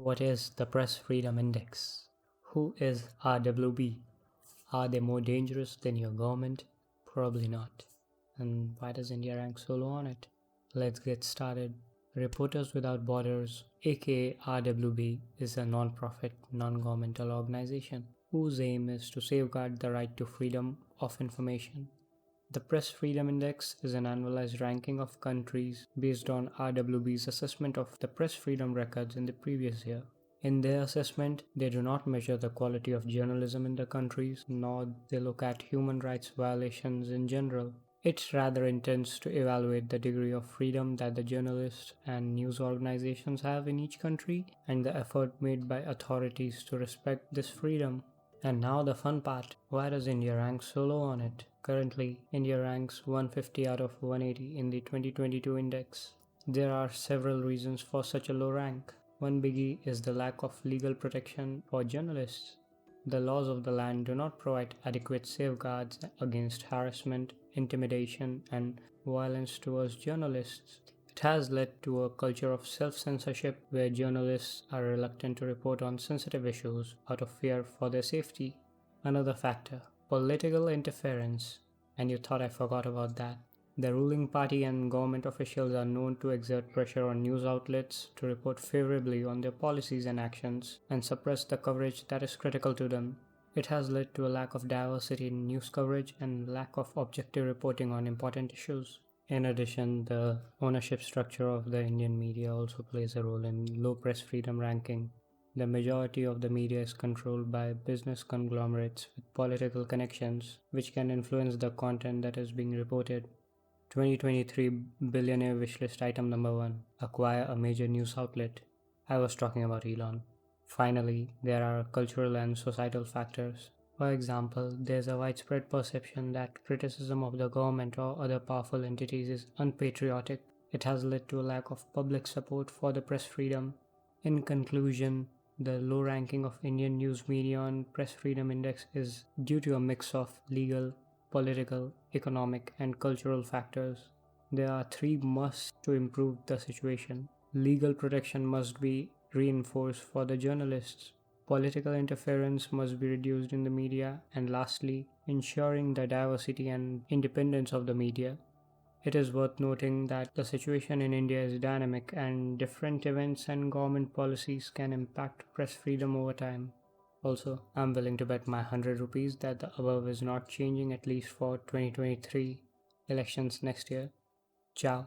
What is the Press Freedom Index? Who is RWB? Are they more dangerous than your government? Probably not. And why does India rank so low on it? Let's get started. Reporters Without Borders, aka RWB, is a non-profit, non-governmental organization whose aim is to safeguard the right to freedom of information. The Press Freedom Index is an annualized ranking of countries based on RWB's assessment of the press freedom records in the previous year. In their assessment, they do not measure the quality of journalism in the countries, nor they look at human rights violations in general. It rather intends to evaluate the degree of freedom that the journalists and news organizations have in each country and the effort made by authorities to respect this freedom. And now the fun part. Why does India rank so low on it? Currently, India ranks 150 out of 180 in the 2022 index. There are several reasons for such a low rank. One biggie is the lack of legal protection for journalists. The laws of the land do not provide adequate safeguards against harassment, intimidation, and violence towards journalists. It has led to a culture of self-censorship where journalists are reluctant to report on sensitive issues out of fear for their safety. Another factor, political interference. And you thought I forgot about that. The ruling party and government officials are known to exert pressure on news outlets to report favorably on their policies and actions and suppress the coverage that is critical to them. It has led to a lack of diversity in news coverage and lack of objective reporting on important issues. In addition, the ownership structure of the Indian media also plays a role in low press freedom ranking. The majority of the media is controlled by business conglomerates with political connections, which can influence the content that is being reported. 2023 billionaire wishlist item number 1: acquire a major news outlet. I was talking about Elon. Finally, there are cultural and societal factors. For example, there's a widespread perception that criticism of the government or other powerful entities is unpatriotic. It has led to a lack of public support for the press freedom. In conclusion, the low ranking of Indian news media on Press Freedom Index is due to a mix of legal, political, economic, and cultural factors. There are three musts to improve the situation. Legal protection must be reinforced for the journalists. Political interference must be reduced in the media, and lastly, ensuring the diversity and independence of the media. It is worth noting that the situation in India is dynamic and different events and government policies can impact press freedom over time. Also, I'm willing to bet my 100 rupees that the above is not changing at least for 2023 elections next year. Ciao.